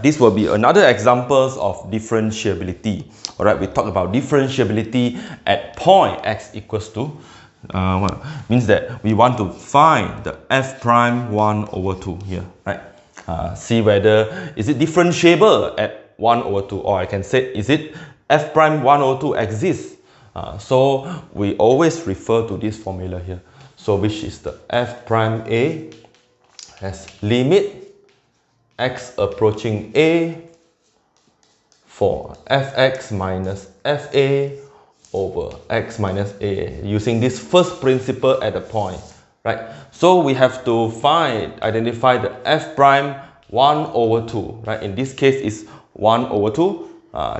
This will be another examples of differentiability. Alright, we talk about differentiability at point x equals to what? Means that we want to find the f prime 1 over 2 here, right? See whether is it differentiable at 1 over 2, or I can say is it f prime 1 over 2 exists. So we always refer to this formula here. So which is the f prime a has limit x approaching a for fx minus fa over x minus a, using this first principle at a point, right? So we have to identify the f prime 1 over 2, right? In this case is 1 over 2.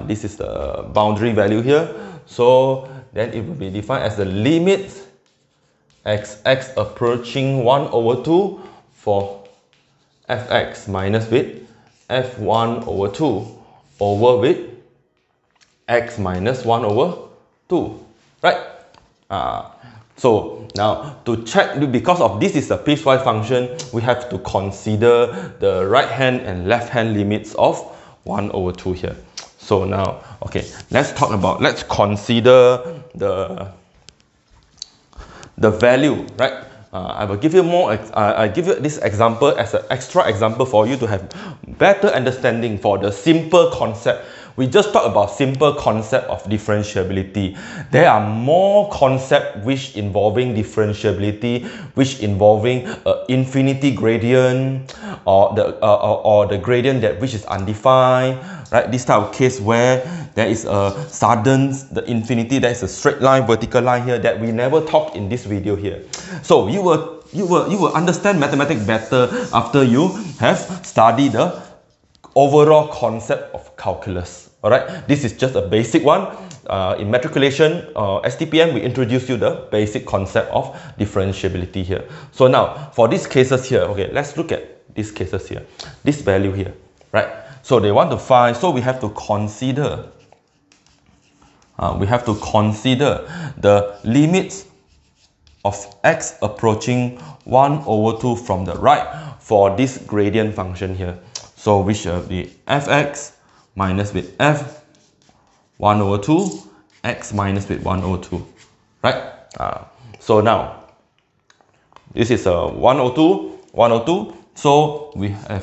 This is the boundary value here. So then it will be defined as the limit x approaching 1 over 2 for fx minus with f1 over 2 over with x minus 1 over 2, right? So now to check, because of this is a piecewise function, we have to consider the right hand and left hand limits of 1 over 2 here. So now, okay, let's consider the value, right? I will give you I give you this example as an extra example for you to have better understanding for the simple concept. We just talked about simple concept of differentiability. There are more concepts which involving differentiability, which involving infinity gradient or the gradient that which is undefined, right? This type of case where there is a sudden infinity, there is a straight line, vertical line here that we never talked in this video here. So you will understand mathematics better after you have studied the overall concept of calculus. Alright, this is just a basic one. In matriculation, STPM, we introduce you the basic concept of differentiability here. So now, for these cases here, okay, let's look at these cases here. This value here, right? So they want to find, so we have to consider the limits of x approaching 1 over 2 from the right for this gradient function here. So which will be fx minus with f 1 over 2, x minus with 1 over 2, right? So now, this is a 1 over 2. So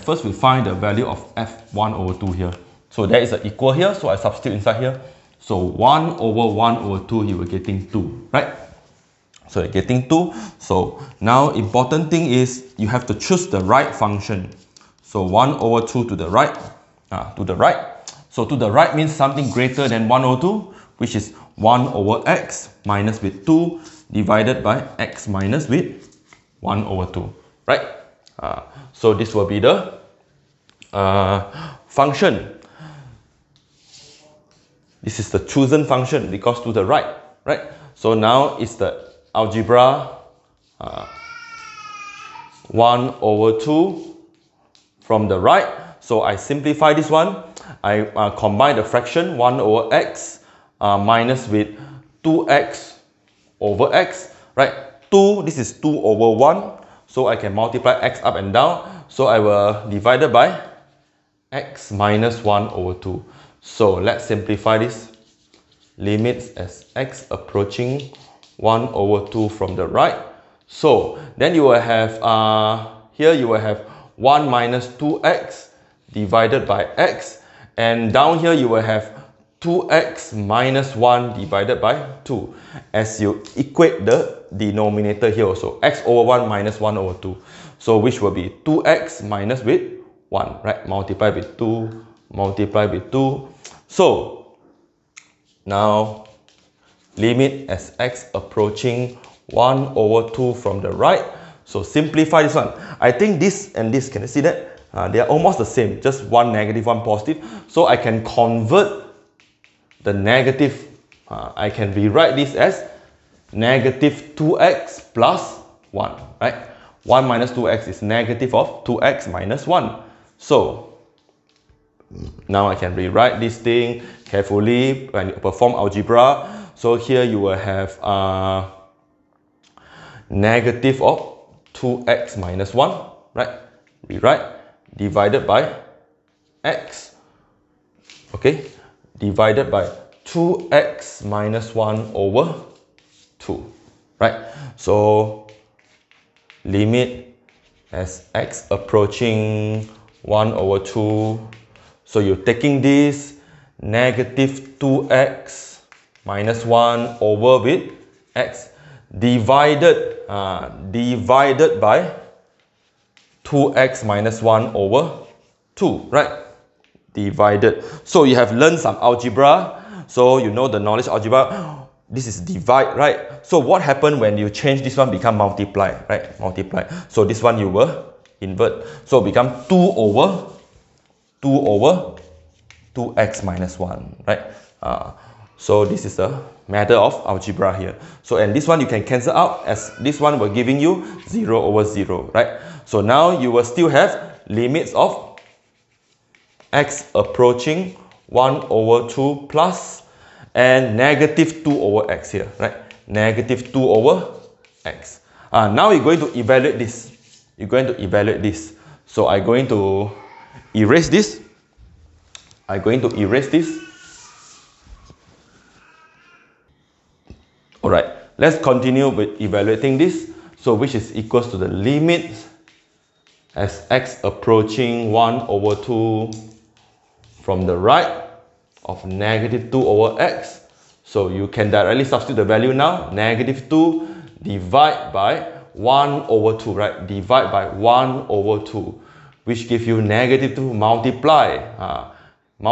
first we find the value of f1 over 2 here. So there is an equal here, so I substitute inside here. So 1 over 1 over 2, you will getting 2, right? So you're getting 2. So now important thing is you have to choose the right function. So 1 over 2 to the right, So to the right means something greater than 1 over 2, which is 1 over x minus with 2 divided by x minus with 1 over 2, right? So this will be the function. This is the chosen function because to the right, right? So now it's the algebra 1 over 2 from the right. So I simplify this one. I combine the fraction 1 over x minus with 2x over x, right? 2, this is 2 over 1. So I can multiply x up and down. So I will divide it by x minus 1 over 2. So let's simplify this. Limits as x approaching 1 over 2 from the right. So then you will have, here you will have 1 minus 2x divided by x. And down here you will have 2x minus 1 divided by 2. As you equate the denominator here also, x over 1 minus 1 over 2. So which will be 2x minus with 1, right? Multiply with 2, multiply with 2. So now limit as x approaching 1 over 2 from the right. So simplify this one. I think this and this, can you see that? They are almost the same, just one negative, one positive. So I can convert the negative, I can rewrite this as negative 2x plus 1, right? 1 minus 2x is negative of 2x minus 1. So now I can rewrite this thing carefully when you perform algebra. So here you will have negative of 2x minus 1, right? Rewrite, divided by x, okay, divided by 2x minus 1 over 2, right? So limit as x approaching 1 over 2. So you're taking this negative 2x minus 1 over with x divided by 2x minus 1 over 2, right? Divided. So you have learned some algebra. So you know the knowledge algebra. This is divide, right? So what happened when you change this one become multiply, right? Multiply. So this one you will invert. So become 2 over 2x minus 1, right? So this is the method of algebra here. So and this one you can cancel out, as this one we're giving you 0 over 0, right? So now you will still have limits of x approaching 1 over 2 plus and negative 2 over x here, right? Negative 2 over x. Now you're going to evaluate this. You're going to evaluate this. So I'm going to erase this. I'm going to erase this. Alright, let's continue with evaluating this. So which is equals to the limit as x approaching 1 over 2 from the right of negative 2 over x. So you can directly substitute the value now. Negative 2 divide by 1 over 2, right? Divide by 1 over 2, which gives you negative 2 multiply 2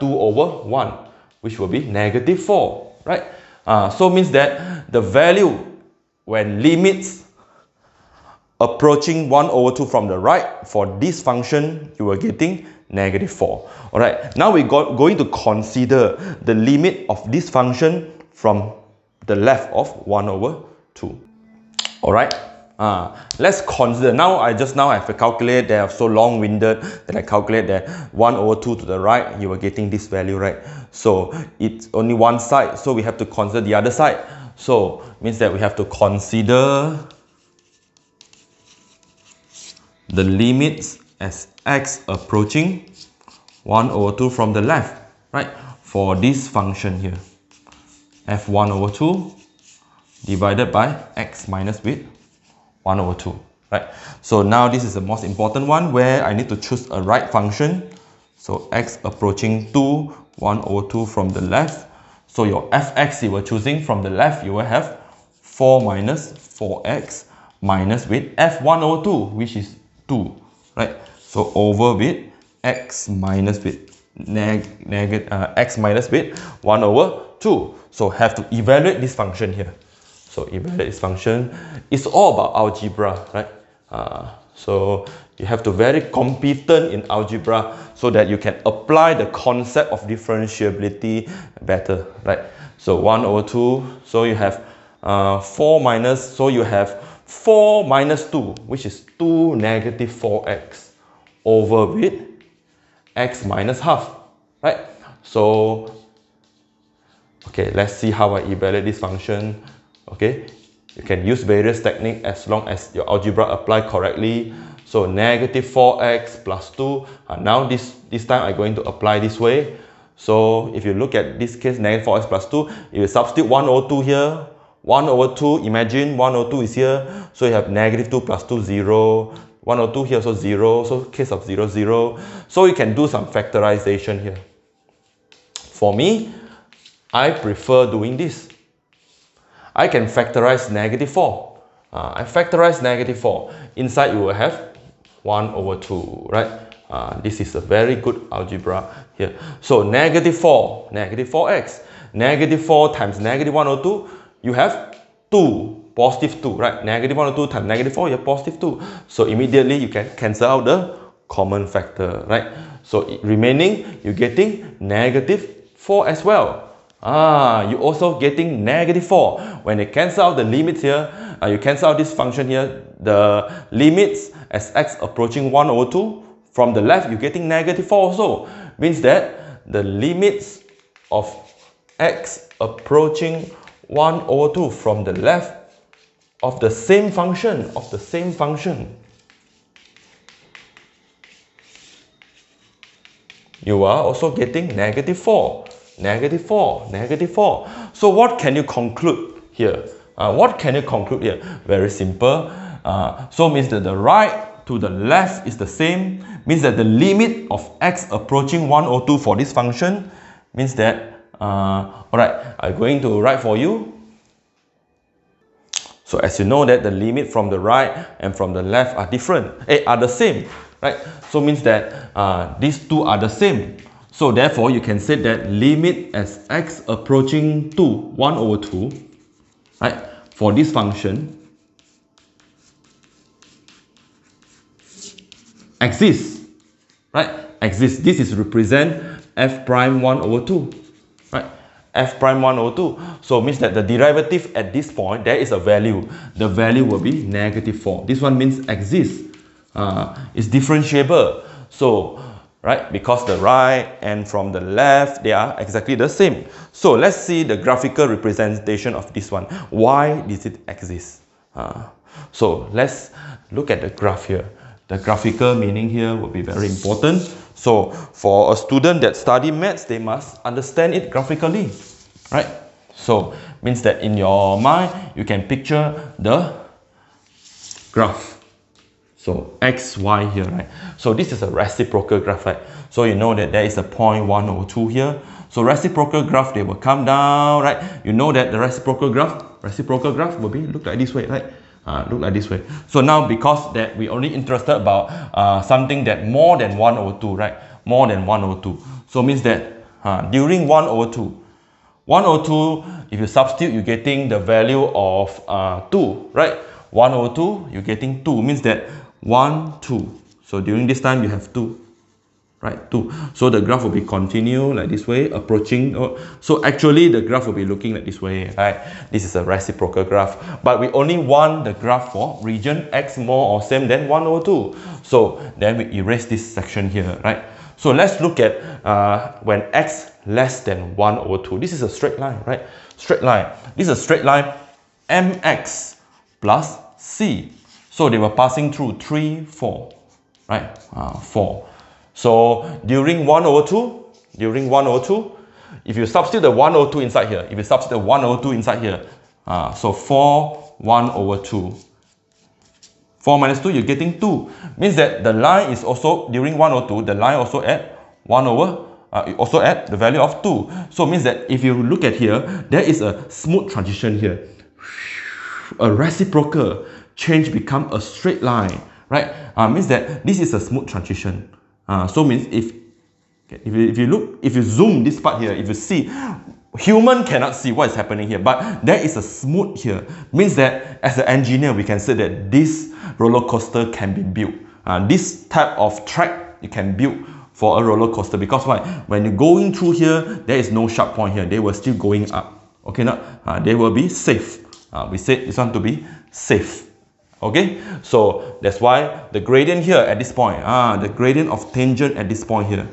over 1, which will be negative 4, right? So means that the value when limits approaching 1 over 2 from the right, for this function, you are getting negative 4. Alright, now we're going to consider the limit of this function from the left of 1 over 2. Alright, let's consider. Now I have to calculate. They are so long-winded that I calculate that 1 over 2 to the right, you are getting this value, right? So it's only one side, so we have to consider the other side. So means that we have to consider the limits as x approaching 1 over 2 from the left, right? For this function here, f1 over 2 divided by x minus with 1 over 2, right? So now this is the most important one where I need to choose a right function. So x approaching 2, 1 over 2 from the left. So your fx you were choosing from the left, you will have 4 minus 4x minus with f1 over 2, which is 2, right? So over with x minus with x minus with 1 over 2. So have to evaluate this function here. So evaluate this function. It's all about algebra, right? So you have to be very competent in algebra so that you can apply the concept of differentiability better, right? So 1 over 2, so you have 4 minus, so you have 4 minus 2, which is 2 negative 4x over with x minus half, right? So, okay, let's see how I evaluate this function. Okay, you can use various techniques as long as your algebra apply correctly. So negative 4x plus 2. Now this time I'm going to apply this way. So if you look at this case, negative 4x plus 2, you substitute 1 over 2 here. 1 over 2, imagine 1 over 2 is here. So you have negative 2 plus 2, 0. 1 over 2 here, so 0. So case of 0, 0. So you can do some factorization here. For me, I prefer doing this. I can factorize negative 4. I factorize negative 4. Inside you will have 1 over 2, right? This is a very good algebra here. So negative 4, negative 4x. Negative 4 times negative 1 over 2, you have 2, positive 2, right? Negative 1 over 2 times negative 4, you have positive 2. So immediately you can cancel out the common factor, right? So remaining, you're getting negative 4 as well. You're also getting negative 4. When you cancel out the limits here, you cancel out this function here, the limits as x approaching 1 over 2, from the left, you're getting negative 4 also. Means that the limits of x approaching 1 over 2 from the left of the same function, you are also getting negative 4, negative 4, negative 4. So what can you conclude here? What can you conclude here? Very simple. So means that the right to the left is the same. Means that the limit of x approaching 1 or 2 for this function means that, alright, I'm going to write for you. So as you know that the limit from the right and from the left are different, are the same, right? So means that these two are the same. So therefore you can say that limit as x approaching 2, 1 over 2, right, for this function exists, right? Exists. This is represent f prime 1 over 2, right? F prime 1 over 2. So means that the derivative at this point, there is a value. The value will be negative 4. This one means exists. It's differentiable. So, right, because the right and from the left, they are exactly the same. So let's see the graphical representation of this one. Why does it exist? So let's look at the graph here. The graphical meaning here will be very important. So for a student that study maths, they must understand it graphically, right? So means that in your mind, you can picture the graph. So x, y here, right? So this is a reciprocal graph, right? So you know that there is a point 1 over 2 here. So reciprocal graph, they will come down, right? You know that the reciprocal graph will be look like this way, right? Look like this way. So now because that we only interested about something that more than 1 over 2, right? More than 1 over 2. So means that during 1 over 2, 1 over 2, if you substitute, you're getting the value of 2, right? 1 over 2, you're getting 2. Means that 1, 2. So during this time, you have 2. Right, 2. So the graph will be continue like this way, approaching. So actually the graph will be looking like this way, right? This is a reciprocal graph. But we only want the graph for region x more or same than 1 over 2. So then we erase this section here, right? So let's look at when x less than 1 over 2. This is a straight line, right? Straight line. This is a straight line mx plus c. So they were passing through 3, 4, right? 4. So during 1 over 2, if you substitute the 1 over 2 inside here, so 4, 1 over 2. 4 minus 2, you're getting 2. Means that the line is also, during 1 over 2, the line also at 1 over, also at the value of 2. So means that if you look at here, there is a smooth transition here. A reciprocal change become a straight line, right? Means that this is a smooth transition. So means if you zoom this part here, if you see, human cannot see what is happening here, but there is a smooth here. Means that as an engineer, we can say that this roller coaster can be built. This type of track you can build for a roller coaster, because why? When you're going through here, there is no sharp point here. They were still going up. Okay, now they will be safe. We said this one to be safe. Okay, so that's why the gradient here at this point, the gradient of tangent at this point here,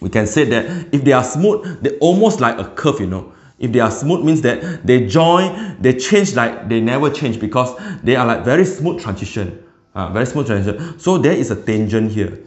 we can say that if they are smooth, they almost like a curve, you know. If they are smooth means that they join, they change like they never change, because they are like very smooth transition, very smooth transition. So there is a tangent here.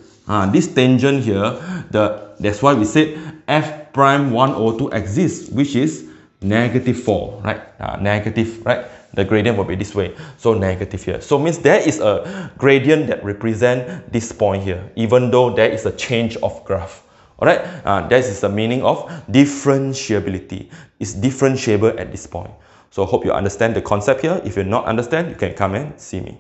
This tangent here, that's why we said f prime 1 over 2 exists, which is negative 4, right? Negative, right? The gradient will be this way, so negative here. So means there is a gradient that represents this point here, even though there is a change of graph. Alright, that is the meaning of differentiability. It's differentiable at this point. So hope you understand the concept here. If you not understand, you can come and see me.